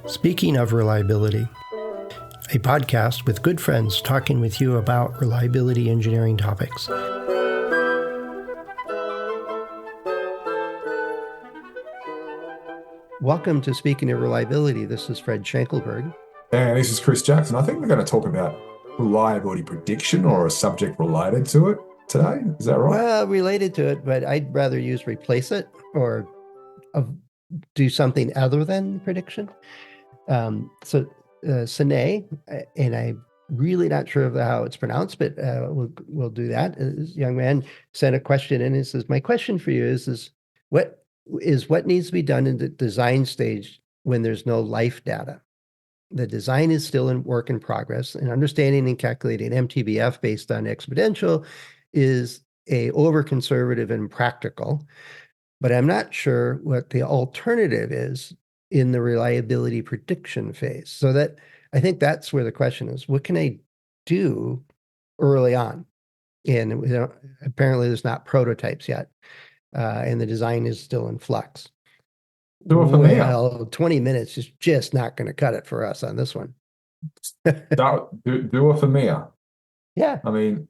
Speaking of reliability, a podcast with good friends talking with you about reliability engineering topics. Welcome to Speaking of Reliability. This is Fred Schenkelberg. And this is Chris Jackson. I think we're going to talk about reliability prediction or a subject related to it today. Is that right? Well, related to it, but I'd rather use replace it or do something other than prediction. Sine, and I'm really not sure of how it's pronounced, but we'll do that. This young man sent a question in and says, my question for you is what needs to be done in the design stage when there's no life data? The design is still in work in progress, and understanding and calculating MTBF based on exponential is a over-conservative and practical, but I'm not sure what the alternative is in the reliability prediction phase. So that I think that's where the question is, what can I do early on? And apparently there's not prototypes yet, and the design is still in flux. Do it for me. Well, 20 minutes is just not going to cut it for us on this one. do it for me. Yeah. I mean,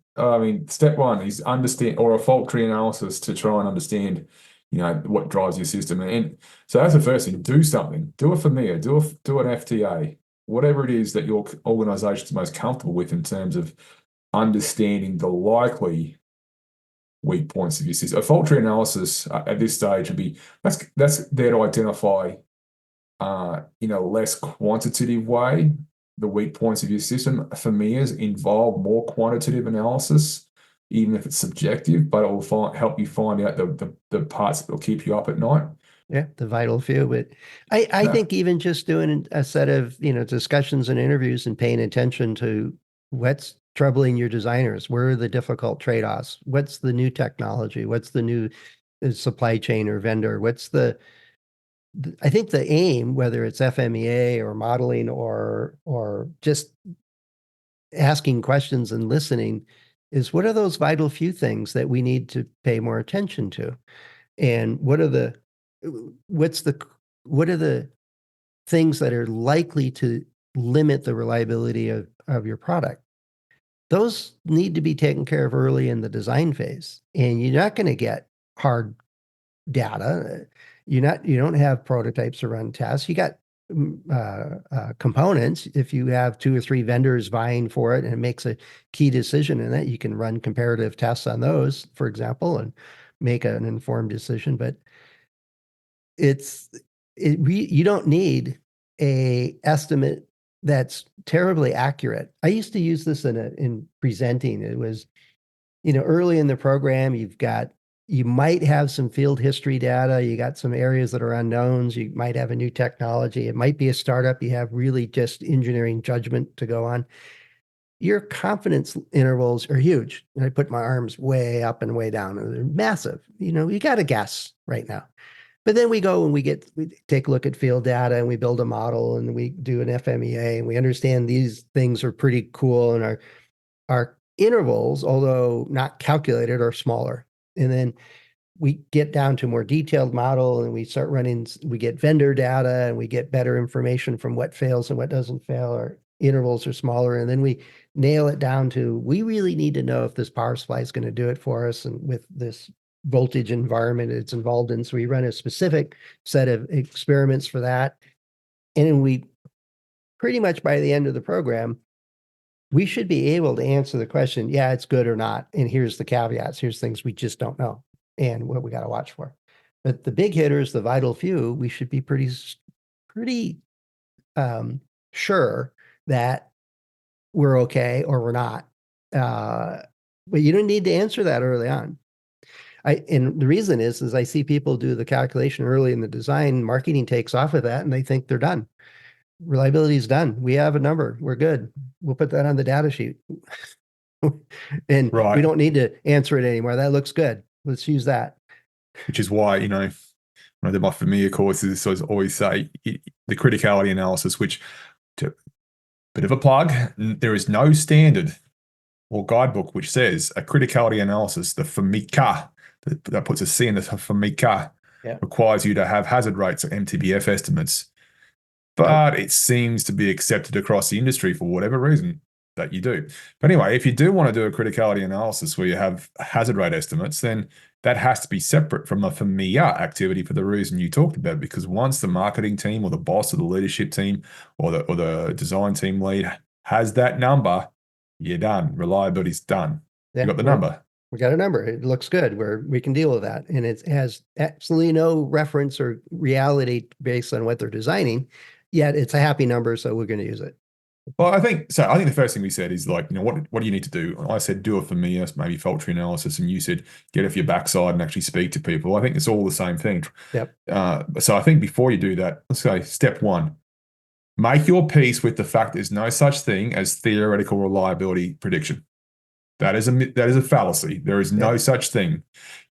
step one is understand, or a fault tree analysis to try and understand, what drives your system. And so that's the first thing. Do something. Do it for me. Do an FTA. Whatever it is that your organization is most comfortable with in terms of understanding the likely weak points of your system. A fault tree analysis at this stage would be that's there to identify in a less quantitative way the weak points of your system. FMEAs involve more quantitative analysis, even if it's subjective, but it will help you find out the parts that will keep you up at night. Yeah, the vital few. But I think even just doing a set of discussions and interviews and paying attention to what's troubling your designers, where are the difficult trade-offs, what's the new technology, what's the new supply chain or vendor, I think the aim, whether it's FMEA or modeling or just asking questions and listening, is what are those vital few things that we need to pay more attention to? And what are the things that are likely to limit the reliability of your product? Those need to be taken care of early in the design phase. And you're not going to get hard data. You don't have prototypes to run tests. You got components. If you have 2 or 3 vendors vying for it and it makes a key decision in that, you can run comparative tests on those, for example, and make an informed decision. But you don't need a estimate that's terribly accurate. I used to use this in presenting. It was, early in the program, you might have some field history data. You got some areas that are unknowns. You might have a new technology. It might be a startup. You have really just engineering judgment to go on. Your confidence intervals are huge. And I put my arms way up and way down, and they're massive. You got to guess right now. But then we go and we take a look at field data and we build a model and we do an FMEA and we understand these things are pretty cool, and our intervals, although not calculated, are smaller. And then we get down to a more detailed model and we get vendor data and we get better information from what fails and what doesn't fail. Our intervals are smaller. And then we nail it down to, we really need to know if this power supply is going to do it for us and with this voltage environment it's involved in. So we run a specific set of experiments for that. And then we pretty much by the end of the program, we should be able to answer the question, yeah, it's good or not. And here's the caveats. Here's things we just don't know and what we got to watch for. But the big hitters, the vital few, we should be pretty sure that we're okay or we're not. But you don't need to answer that early on. And the reason is I see people do the calculation early in the design, marketing takes off of that, and they think they're done. Reliability is done. We have a number. We're good. We'll put that on the data sheet. And right. We don't need to answer it anymore. That looks good. Let's use that. Which is why, when I did my familiar courses, I always say the criticality analysis, which, to bit of a plug, there is no standard or guidebook which says a criticality analysis, the FMICA, that puts a C in the FMICA, requires you to have hazard rates or MTBF estimates. Nope. but it seems to be accepted across the industry for whatever reason that you do. But anyway, if you do want to do a criticality analysis where you have hazard rate estimates, then that has to be separate from a familiar activity for the reason you talked about. Because once the marketing team or the boss or the leadership team or the design team lead has that number, you're done. Reliability's done. You Yeah, got the number. we got a number. It looks good. We can deal with that. And it has absolutely no reference or reality based on what they're designing, yet it's a happy number, so we're going to use it. Well, I think so. I think the first thing we said is like, what do you need to do? I said do a familiar, maybe fault tree analysis, and you said get off your backside and actually speak to people. I think it's all the same thing. Yep. So I think before you do that, let's say step one, make your peace with the fact there's no such thing as theoretical reliability prediction. That is a fallacy. There is no Yep. such thing.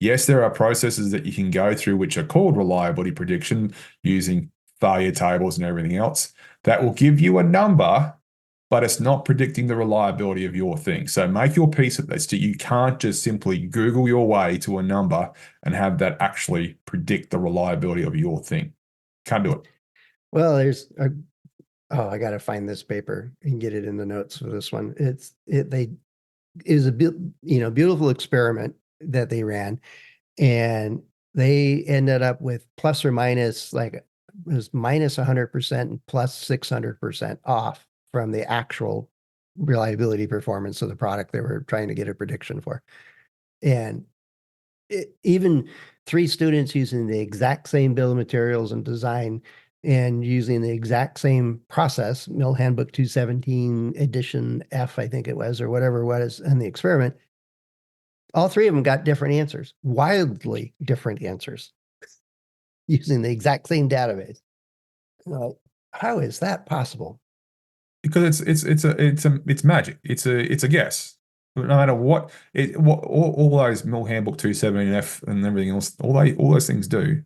Yes, there are processes that you can go through which are called reliability prediction using failure tables and everything else that will give you a number, but it's not predicting the reliability of your thing. So make your peace with this. That you can't just simply Google your way to a number and have that actually predict the reliability of your thing. Can't do it. Well, oh, I got to find this paper and get it in the notes for this one. It is a beautiful experiment that they ran, and they ended up with plus or minus, like it was minus 100% and plus 600% off from the actual reliability performance of the product they were trying to get a prediction for. And even three students using the exact same bill of materials and design and using the exact same process, Mill Handbook 217 edition F, I think it was, or whatever it was in the experiment, all three of them got different answers, wildly different answers, using the exact same database. How is that possible? Because it's magic. It's a guess. No matter what all those Mill Handbook 217F and everything else, all those things do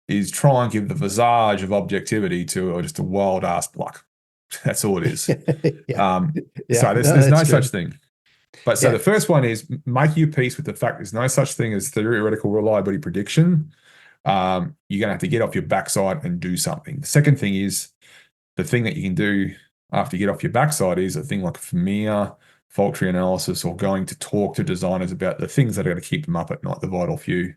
is try and give the visage of objectivity to just a wild ass block. That's all it is. Yeah. So No, there's no that's such true. thing. But so Yeah. the first one is make your peace with the fact there's no such thing as theoretical reliability prediction. You're gonna have to get off your backside and do something. The second thing is the thing that you can do after you get off your backside is a thing like FMEA, fault tree analysis, or going to talk to designers about the things that are going to keep them up at night, the vital few.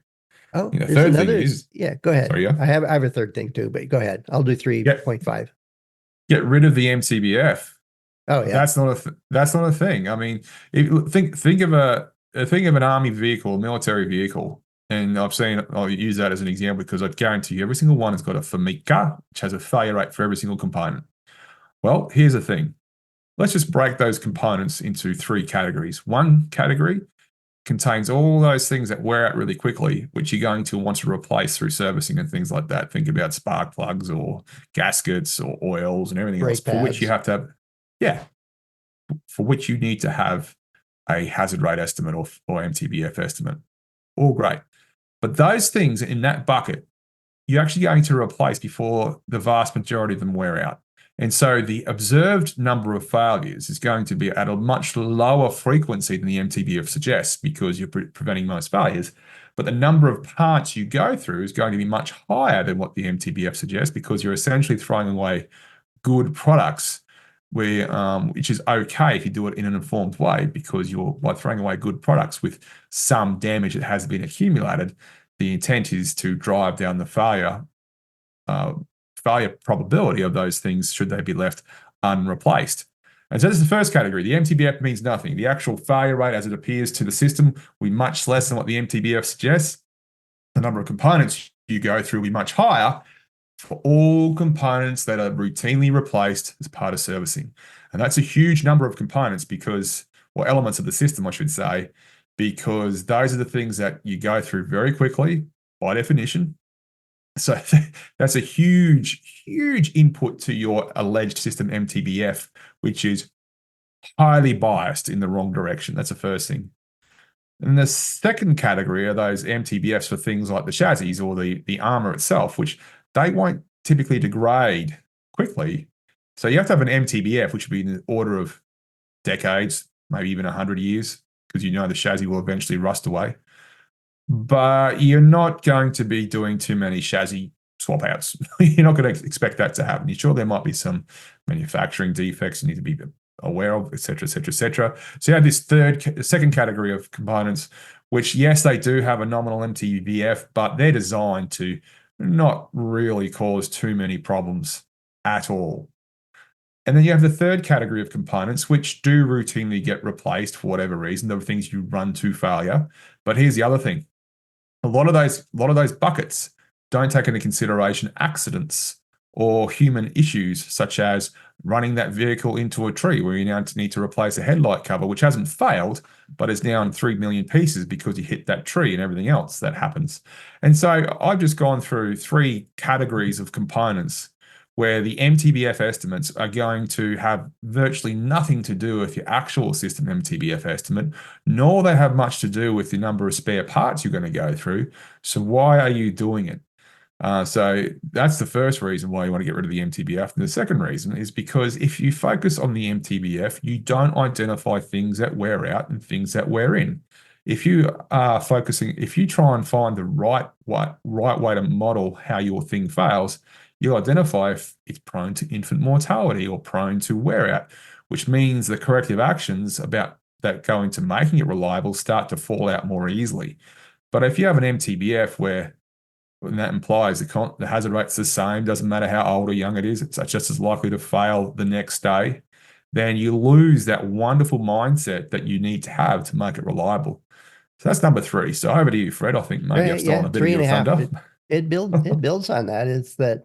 Oh, The there's third thing another. is, Yeah, go ahead. sorry, yeah, I have a third thing too, but go ahead. I'll do get 3.5. get rid of the MTBF. Oh, yeah. That's not a thing. I mean, think of an army vehicle, a military vehicle, and I'll use that as an example because I guarantee you every single one has got a FMICA, which has a failure rate for every single component. Well, here's the thing. Let's just break those components into three categories. One category contains all those things that wear out really quickly, which you're going to want to replace through servicing and things like that. Think about spark plugs or gaskets or oils and everything else Brake for which you pads. have to have, yeah, for which you need to have a hazard rate estimate or MTBF estimate. All great. But those things in that bucket, you're actually going to replace before the vast majority of them wear out. And so the observed number of failures is going to be at a much lower frequency than the MTBF suggests because you're preventing most failures. But the number of parts you go through is going to be much higher than what the MTBF suggests because you're essentially throwing away good products which is okay if you do it in an informed way because you're by throwing away good products with some damage that has been accumulated. The intent is to drive down the failure probability of those things should they be left unreplaced. And so this is the first category. The MTBF means nothing. The actual failure rate as it appears to the system will be much less than what the MTBF suggests. The number of components you go through will be much higher for all components that are routinely replaced as part of servicing. And that's a huge number of components or elements of the system, I should say, because those are the things that you go through very quickly by definition. So that's a huge, huge input to your alleged system MTBF, which is highly biased in the wrong direction. That's the first thing. And the second category are those MTBFs for things like the chassis or the armor itself, which they won't typically degrade quickly. So you have to have an MTBF, which would be in the order of decades, maybe even 100 years, because you know the chassis will eventually rust away. But you're not going to be doing too many chassis swap outs. You're not going to expect that to happen. You're sure there might be some manufacturing defects you need to be aware of, et cetera, et cetera, et cetera. So you have this second category of components, which, yes, they do have a nominal MTBF, but they're designed to not really cause too many problems at all. And then you have the third category of components, which do routinely get replaced for whatever reason. There are things you run to failure. But here's the other thing. A lot of those buckets don't take into consideration accidents or human issues, such as running that vehicle into a tree where you now need to replace a headlight cover, which hasn't failed, but is now in 3 million pieces because you hit that tree and everything else that happens. And so I've just gone through 3 categories of components where the MTBF estimates are going to have virtually nothing to do with your actual system MTBF estimate, nor they have much to do with the number of spare parts you're going to go through. So why are you doing it? So that's the first reason why you want to get rid of the MTBF. And the second reason is because if you focus on the MTBF, you don't identify things that wear out and things that wear in. If you are focusing, if you try and find the right way to model how your thing fails, you'll identify if it's prone to infant mortality or prone to wear out, which means the corrective actions about that go into making it reliable start to fall out more easily. But if you have an MTBF where and that implies the hazard rate's the same, doesn't matter how old or young it is, it's just as likely to fail the next day, then you lose that wonderful mindset that you need to have to make it reliable. So that's number 3. So over to you, Fred. I think maybe I've Right, stolen yeah, a bit of three and your a half. thunder. It builds on that. It's that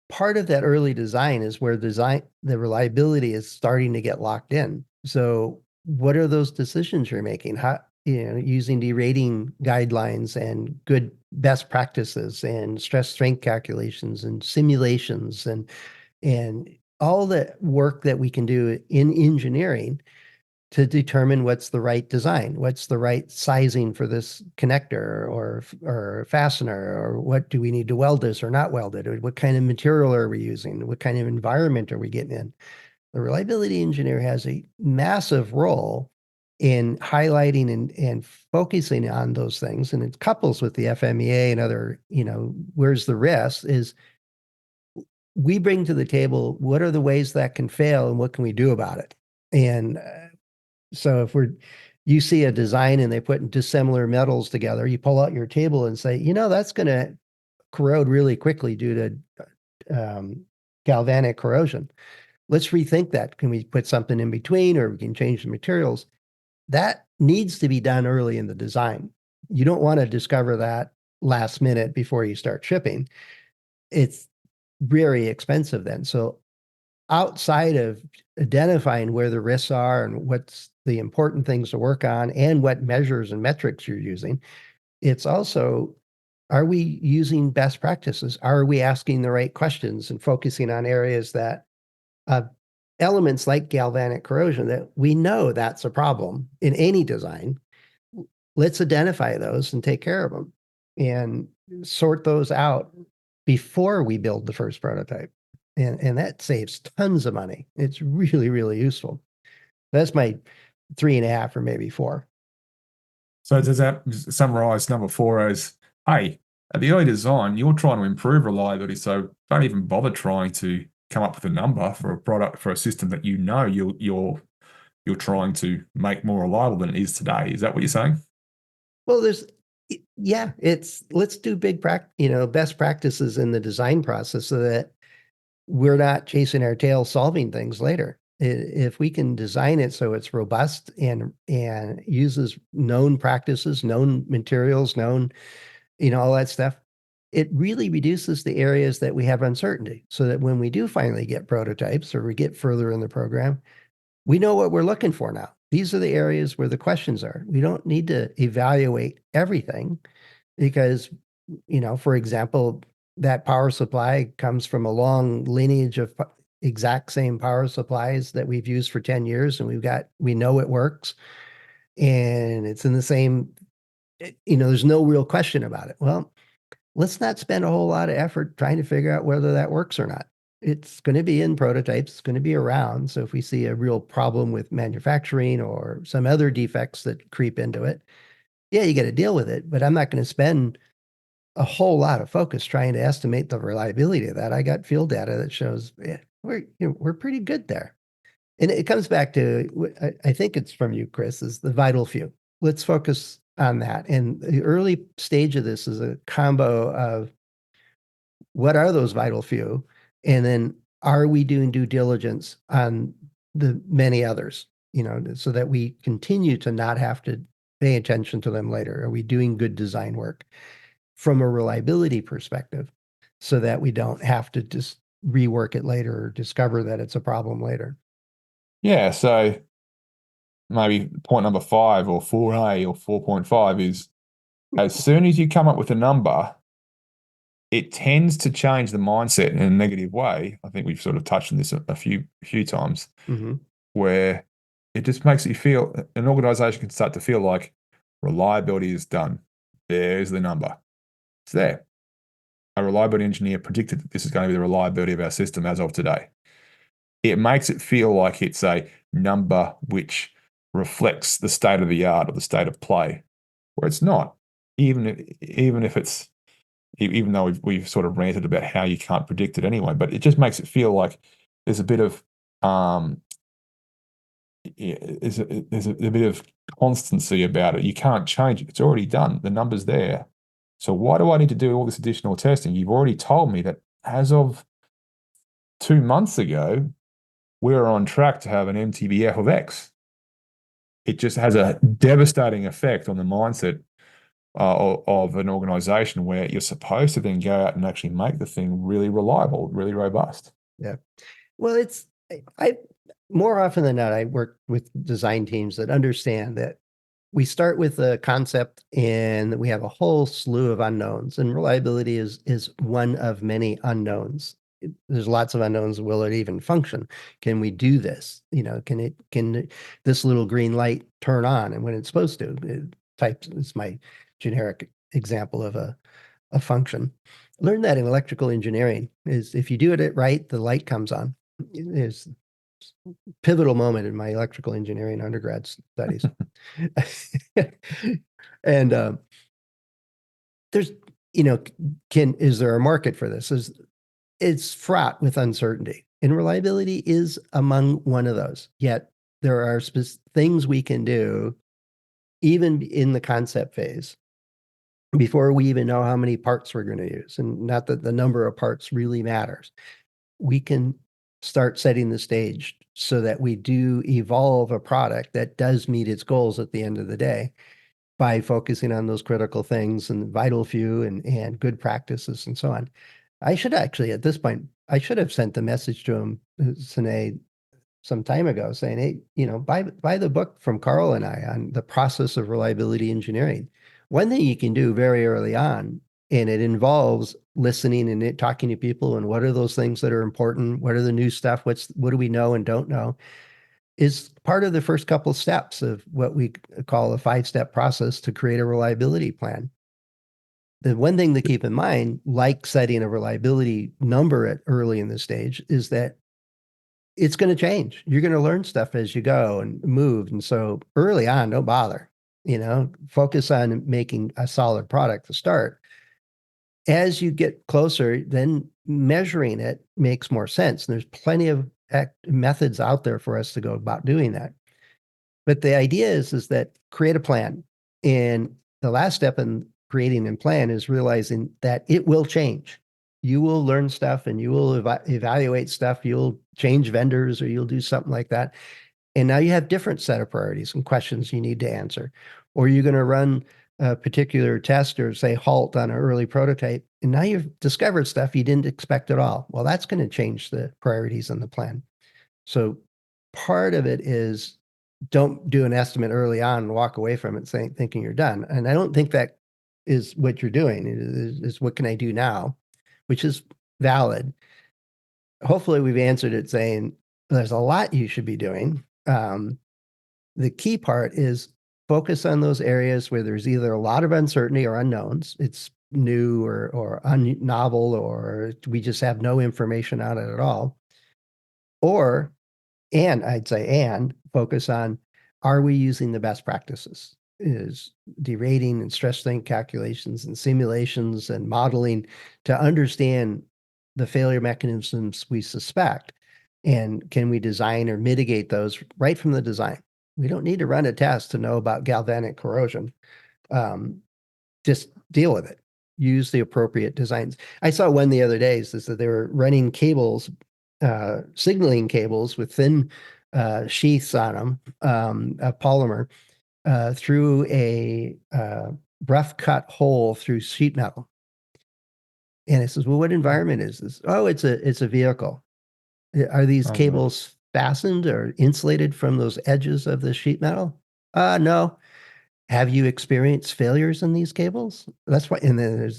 part of that early design is where the reliability is starting to get locked in. So what are those decisions you're making? How, using derating guidelines and good best practices and stress strength calculations and simulations and all the work that we can do in engineering to determine what's the right design, what's the right sizing for this connector or fastener, or what do we need to weld this or not weld it, or what kind of material are we using, what kind of environment are we getting in. The reliability engineer has a massive role in highlighting and focusing on those things, and it couples with the FMEA and other, where's the risk is we bring to the table what are the ways that can fail and what can we do about it. And so if you see a design and they put dissimilar metals together, you pull out your table and say, that's going to corrode really quickly due to galvanic corrosion. Let's rethink that. Can we put something in between, or we can change the materials? That needs to be done early in the design. You don't want to discover that last minute before you start shipping. It's very expensive then. So outside of identifying where the risks are and what's the important things to work on and what measures and metrics you're using, it's also, are we using best practices? Are we asking the right questions and focusing on areas that elements like galvanic corrosion that we know that's a problem in any design? Let's identify those and take care of them and sort those out before we build the first prototype. And that saves tons of money. It's really, really useful. That's my 3.5 or maybe 4. So does that summarize number 4 as, hey, at the early design, you're trying to improve reliability, so don't even bother trying to come up with a number for a product, for a system that you're trying to make more reliable than it is today. Is that what you're saying? Well, let's do best practices in the design process so that we're not chasing our tail solving things later. If we can design it so it's robust and uses known practices, known materials, known, all that stuff, it really reduces the areas that we have uncertainty, so that when we do finally get prototypes or we get further in the program, we know what we're looking for now. These are the areas where the questions are. We don't need to evaluate everything because, for example, that power supply comes from a long lineage of exact same power supplies that we've used for 10 years, and we know it works, and it's in the same, there's no real question about it. Well, let's not spend a whole lot of effort trying to figure out whether that works or not. It's going to be in prototypes, it's going to be around. So if we see a real problem with manufacturing or some other defects that creep into it, yeah, you got to deal with it. But I'm not going to spend a whole lot of focus trying to estimate the reliability of that. I got field data that shows we're pretty good there. And it comes back to, I think it's from you, Chris, is the vital few. Let's focus on that. And the early stage of this is a combo of what are those vital few? And then are we doing due diligence on the many others, so that we continue to not have to pay attention to them later? Are we doing good design work from a reliability perspective so that we don't have to just rework it later or discover that it's a problem later? Yeah, so maybe point number 5 or 4A or 4.5 is as soon as you come up with a number, it tends to change the mindset in a negative way. I think we've sort of touched on this a few times, Mm-hmm. where it just makes you feel an organization can start to feel like reliability is done. There's the number. It's there. A reliability engineer predicted that this is going to be the reliability of our system as of today. It makes it feel like it's a number which reflects the state of the art or the state of play, where it's not. Even if it's even though we've sort of ranted about how you can't predict it anyway, but it just makes it feel like there's a bit of there's a bit of constancy about it. You can't change it. It's already done. The number's there. So why do I need to do all this additional testing? You've already told me that as of 2 months ago, we're on track to have an MTBF of X. It just has a devastating effect on the mindset of an organization where you're supposed to then go out and actually make the thing really reliable, really robust. Yeah. Well, I more often than not, I work with design teams that understand that we start with a concept and we have a whole slew of unknowns, and reliability is one of many unknowns. There's lots of unknowns. Will it even function? Can we do this? Can this little green light turn on and when it's supposed to? It's my generic example of a function. Learn that in electrical engineering is if you do it right, the light comes on. It's a pivotal moment in my electrical engineering undergrad studies. And there's, is there a market for this? It's fraught with uncertainty, and reliability is among one of those. Yet there are things we can do even in the concept phase before we even know how many parts we're going to use. And not that the number of parts really matters. We can start setting the stage so that we do evolve a product that does meet its goals at the end of the day by focusing on those critical things and vital few and good practices and so on. I should actually, at this point, I should have sent the message to him, Sine, some time ago saying, hey, buy the book from Carl and I on the process of reliability engineering. One thing you can do very early on, and it involves listening and talking to people and what are those things that are important? What are the new stuff? What do we know and don't know? Is part of the first couple of steps of what we call a 5-step process to create a reliability plan. The one thing to keep in mind, like setting a reliability number at early in the stage, is that it's going to change. You're going to learn stuff as you go and move. And so early on, don't bother, focus on making a solid product to start. As you get closer, then measuring it makes more sense. And there's plenty of methods out there for us to go about doing that. But the idea is that create a plan. And the last step in creating a plan is realizing that it will change. You will learn stuff and you will evaluate stuff. You'll change vendors or you'll do something like that. And now you have different set of priorities and questions you need to answer. Or you're going to run a particular test or say halt on an early prototype. And now you've discovered stuff you didn't expect at all. Well, that's going to change the priorities in the plan. So part of it is don't do an estimate early on and walk away from it thinking you're done. And I don't think that is what you're doing. It is what can I do now, which is valid. Hopefully we've answered it saying there's a lot you should be doing. The key part is focus on those areas where there's either a lot of uncertainty or unknowns. It's new or novel, or we just have no information on it at all. And I'd say, and focus on, are we using the best practices? is derating and stress strain calculations and simulations and modeling to understand the failure mechanisms we suspect. And can we design or mitigate those right from the design? We don't need to run a test to know about galvanic corrosion. Just deal with it. Use the appropriate designs. I saw one the other day is that they were running cables, signaling cables with thin sheaths on them, of polymer, through a rough cut hole through sheet metal. And it says, well, what environment is this? Oh, it's a vehicle. Are these Oh, no. cables fastened or insulated from those edges of the sheet metal? No. Have you experienced failures in these cables? That's why, and then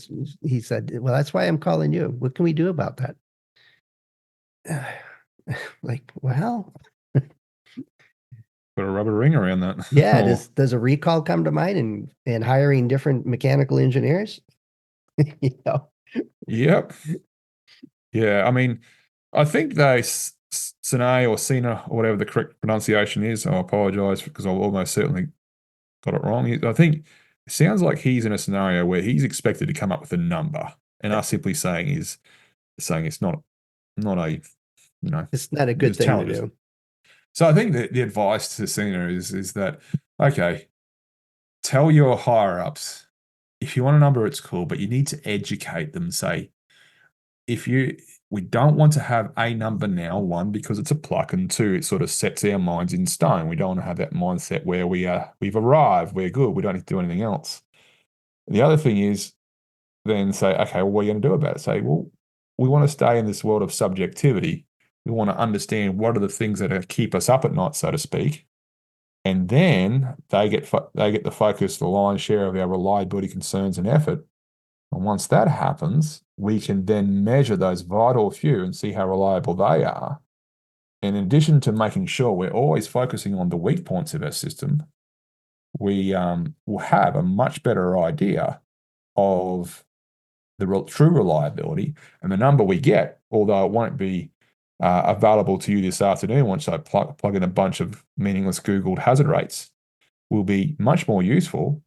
he said, well, that's why I'm calling you. What can we do about that? Like, well, Put a rubber ring around that. yeah, Or, does a recall come to mind and hiring different mechanical engineers? You know? yep. Yeah. I mean, I think they, Sine or Sina, or whatever the correct pronunciation is, I apologize because I'll almost certainly got it wrong. I think it sounds like he's in a scenario where he's expected to come up with a number, and us simply saying it's not a, It's not a good just thing to challenge us. do. So I think that the advice to Cena is that, okay, tell your higher ups, if you want a number, it's cool, but you need to educate them. Say, if you we don't want to have a number now, one, because it's a pluck, and two, it sort of sets our minds in stone. We don't want to have that mindset where we've arrived, we're good, we don't need to do anything else. And the other thing is then say, okay, well, what are you going to do about it? Say, well, we want to stay in this world of subjectivity. We want to understand what are the things that keep us up at night, so to speak. And then they get the focus, the lion's share of our reliability concerns and effort. And once that happens, we can then measure those vital few and see how reliable they are. And in addition to making sure we're always focusing on the weak points of our system, we will have a much better idea of the true reliability, and the number we get, although it won't be available to you this afternoon once I plug in a bunch of meaningless Googled hazard rates, will be much more useful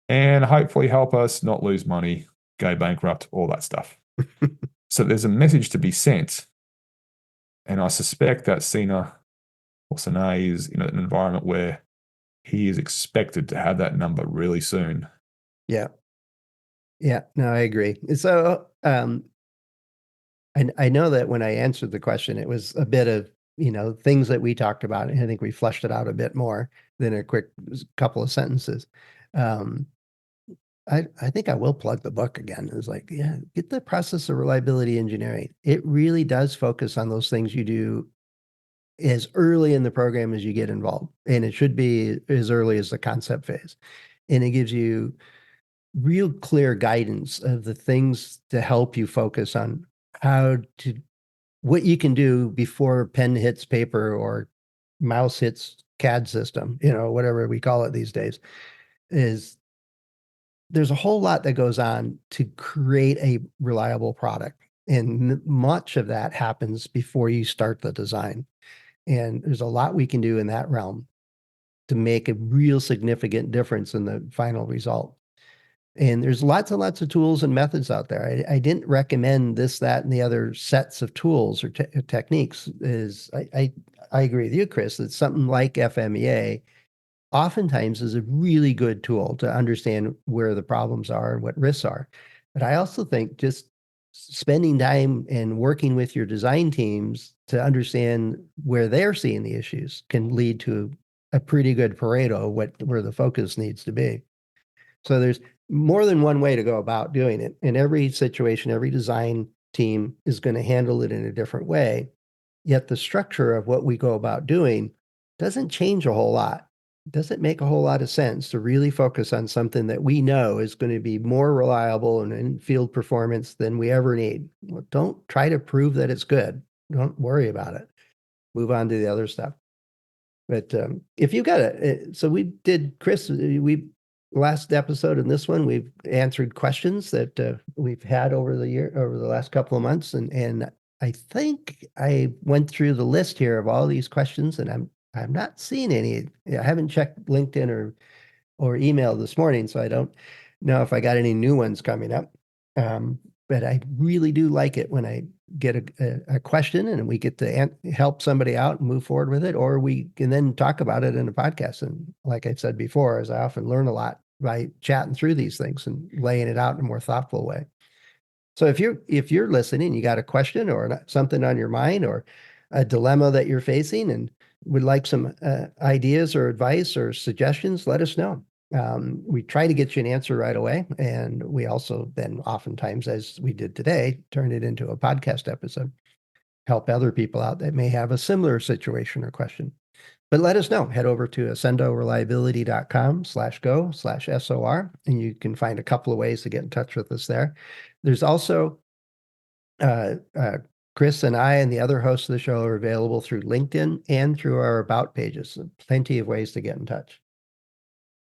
and hopefully help us not lose money, go bankrupt, all that stuff. So there's a message to be sent, and I suspect that Sina or Sine is in an environment where he is expected to have that number really soon. Yeah. Yeah, no, I agree. So, I know that when I answered the question, it was a bit of, things that we talked about. And I think we flushed it out a bit more than a quick couple of sentences. Um, I think I will plug the book again. It's like, yeah, get the process of reliability engineering. It really does focus on those things you do as early in the program as you get involved. And it should be as early as the concept phase. And it gives you real clear guidance of the things to help you focus on how to what you can do before pen hits paper or mouse hits CAD system, whatever we call it these days, is there's a whole lot that goes on to create a reliable product. And much of that happens before you start the design. And there's a lot we can do in that realm to make a real significant difference in the final result. And there's lots and lots of tools and methods out there. I didn't recommend this, that, and the other sets of tools or techniques. I agree with you, Chris, that something like FMEA oftentimes is a really good tool to understand where the problems are and what risks are. But I also think just spending time and working with your design teams to understand where they're seeing the issues can lead to a pretty good Pareto where the focus needs to be. So there's more than one way to go about doing it. In every situation, every design team is going to handle it in a different way. Yet the structure of what we go about doing doesn't change a whole lot. It doesn't make a whole lot of sense to really focus on something that we know is going to be more reliable and in field performance than we ever need. Well, don't try to prove that it's good. Don't worry about it. Move on to the other stuff. But if you got it, so we did, Chris, we last episode and this one, we've answered questions that we've had over the last couple of months. And I think I went through the list here of all these questions and I'm not seeing any. I haven't checked LinkedIn or email this morning, so I don't know if I got any new ones coming up. But I really do like it when I get a question and we get to help somebody out and move forward with it, or we can then talk about it in a podcast. And like I said before, as I often learn a lot by chatting through these things and laying it out in a more thoughtful way. So if you're listening, you got a question or something on your mind or a dilemma that you're facing and would like some ideas or advice or suggestions, let us know. We try to get you an answer right away. And we also then oftentimes, as we did today, turn it into a podcast episode, help other people out that may have a similar situation or question. But let us know. Head over to accendoreliability.com/go/SOR, and you can find a couple of ways to get in touch with us there. There's also Chris and I and the other hosts of the show are available through LinkedIn and through our About pages. So plenty of ways to get in touch.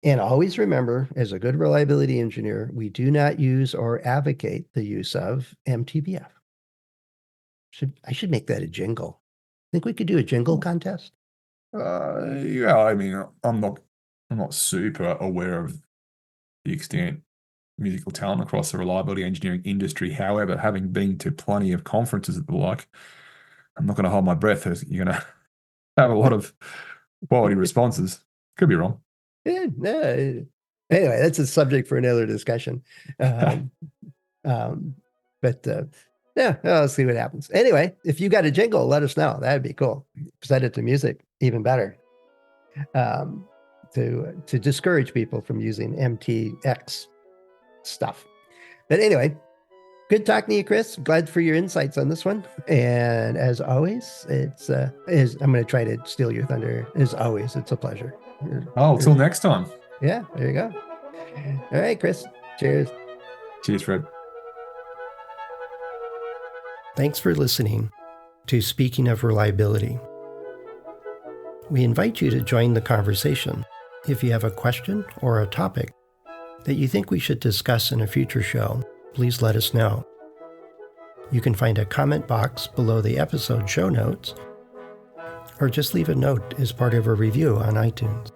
And always remember, as a good reliability engineer, we do not use or advocate the use of MTBF. I should make that a jingle. Think we could do a jingle contest? Yeah, I mean, I'm not super aware of the extent musical talent across the reliability engineering industry. However, having been to plenty of conferences and the like, I'm not going to hold my breath as you're going to have a lot of quality responses. Could be wrong. Yeah, no. Anyway, that's a subject for another discussion. But yeah, let's see what happens. Anyway, if you got a jingle, let us know. That'd be cool. Set it to music, even better. To discourage people from using MTX stuff. But anyway, good talking to you, Chris. Glad for your insights on this one. And as always, I'm going to try to steal your thunder. As always, it's a pleasure. Till next time. Yeah, there you go. All right, Chris. Cheers. Cheers, Fred. Thanks for listening to Speaking of Reliability. We invite you to join the conversation. If you have a question or a topic that you think we should discuss in a future show, please let us know. You can find a comment box below the episode show notes, or just leave a note as part of a review on iTunes.